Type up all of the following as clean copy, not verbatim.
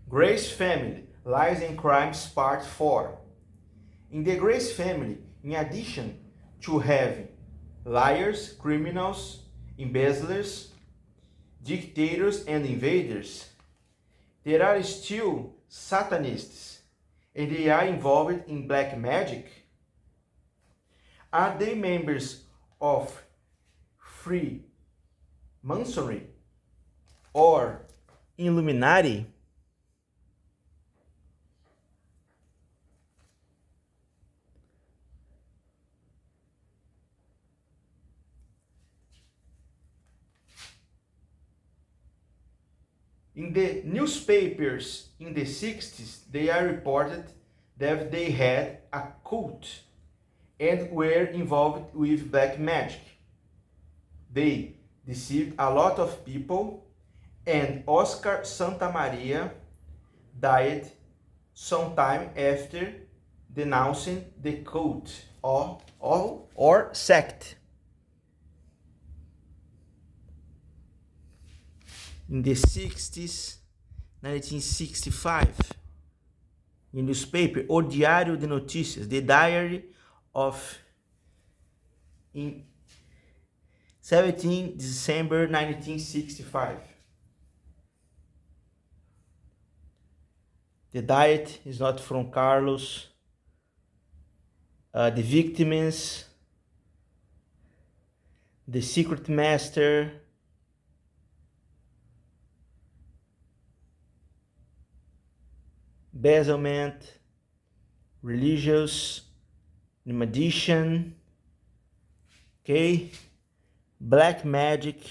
Gracie Family, Lies and Crimes Part 4. In the Gracie family, in addition to having liars, criminals, embezzlers, dictators and invaders, there are still Satanists, and they are involved in black magic. Are they members of Freemasonry or Illuminati? In the newspapers in the 60s, they are reported that they had a cult and were involved with black magic. They deceived a lot of people, and Oscar Santamaria died sometime after denouncing the cult or sect. In the 60s, 1965, in newspaper O Diário de Notícias, the diary of in 17 December 1965. The diet is not from Carlos. The victims, the secret master, embezzlement, religious, magician, okay, black magic,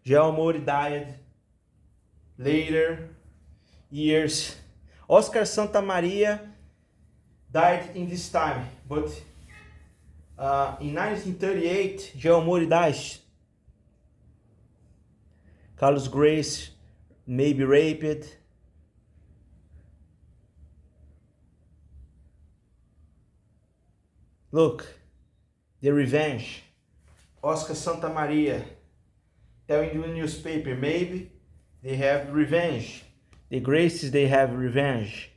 João Mori died later years. Oscar Santamaria died in this time, but in 1938, João Mori dies. Carlos Gracie may be raped. Look, the revenge. Oscar Santamaria telling you in the newspaper, maybe they have revenge. The Gracies, they have revenge.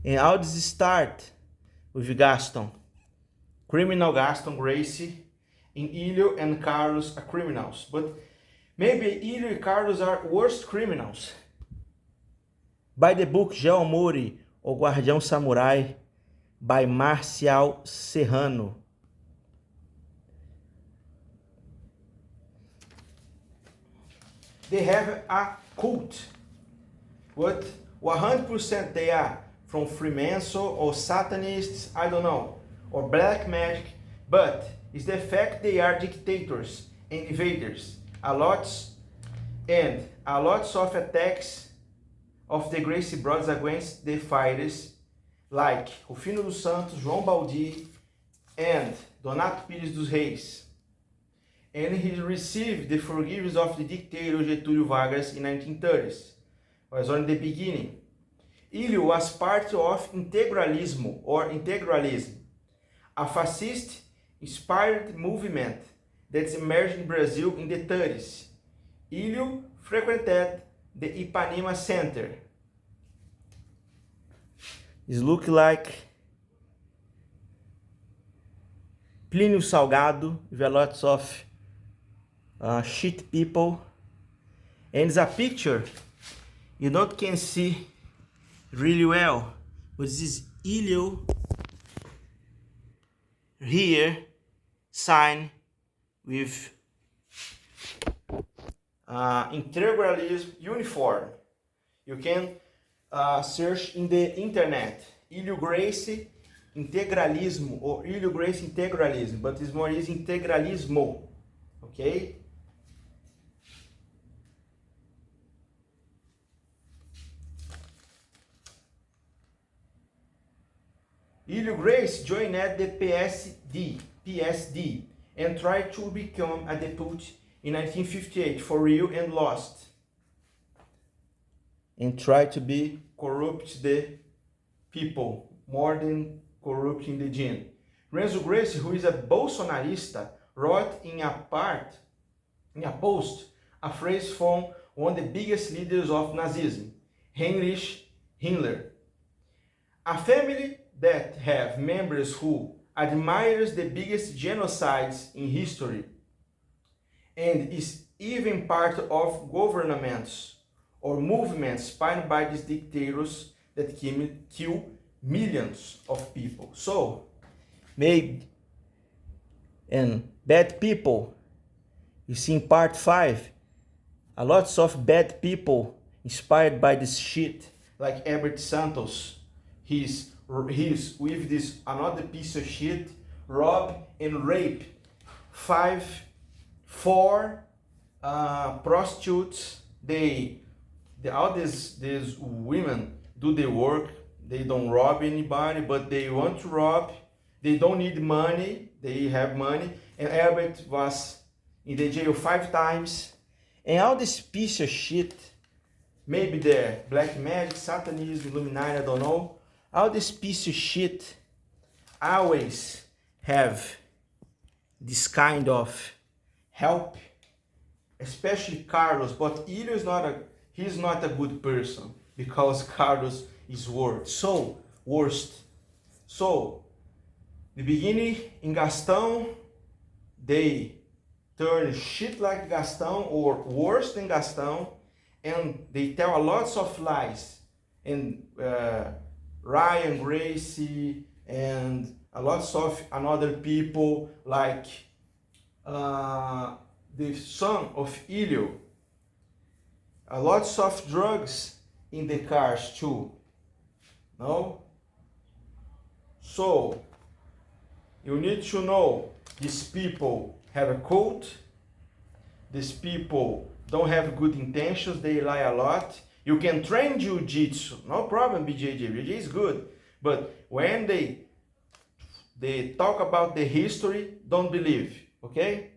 And how does it start with Gaston? Criminal Gaston Gracie, and Ilho and Carlos are criminals. But maybe Ilho and Carlos are worst criminals. By the book João Mori, O Guardião Samurai, by Marcial Serrano. They have a cult, but 100% they are from Freemason or Satanists, I don't know, or black magic, but it's the fact they are dictators and invaders. A lots of attacks of the Gracie brothers against the fighters, like Rufino dos Santos, João Baldi, and Donato Pires dos Reis. And he received the forgiveness of the dictator Getúlio Vargas in 1930s. Was on the beginning. Ilho was part of integralismo or integralism, a fascist-inspired movement that emerged in Brazil in the 30s. Ilho frequented the Ipanema Center. It looks like Plínio Salgado with a lot of shit people, and it's a picture you don't can see really well, but this is Ilho here sign with integralism uniform. You can search in the internet Ilho Gracie integralismo or Ilho Gracie integralism, but it's more is integralismo, okay? Ilho Gracie joined the PSD, and tried to become a deputy in 1958 for real and lost. And tried to be corrupt the people more than corrupting the gene. Renzo Gracie, who is a Bolsonarista, wrote in a post, a phrase from one of the biggest leaders of Nazism, Heinrich Himmler. A family that have members who admires the biggest genocides in history and is even part of governments or movements inspired by these dictators that kill millions of people. So, maybe and bad people, you see in part 5, a lots of bad people inspired by this shit, like Herbert Santos. He's with this another piece of shit, rob and rape 4 prostitutes. All these women do the work. They don't rob anybody, but they want to rob. They don't need money. They have money. And Herbert was in the jail 5 times. And all this piece of shit, maybe the black magic, satanism, Illuminati, I don't know. All this piece of shit always have this kind of help, especially Carlos. But Ilio is he's not a good person, because Carlos is worst. So, the beginning in Gaston, they turn shit like Gaston or worse than Gaston, and they tell a lots of lies. And Ryan, Gracie, and a lots of another people, like the son of Ilio. A lots of drugs in the cars too. No? So, you need to know these people have a cult. These people don't have good intentions. They lie a lot. You can train jiu-jitsu, no problem, BJJ. BJJ is good. But when they talk about the history, don't believe, okay?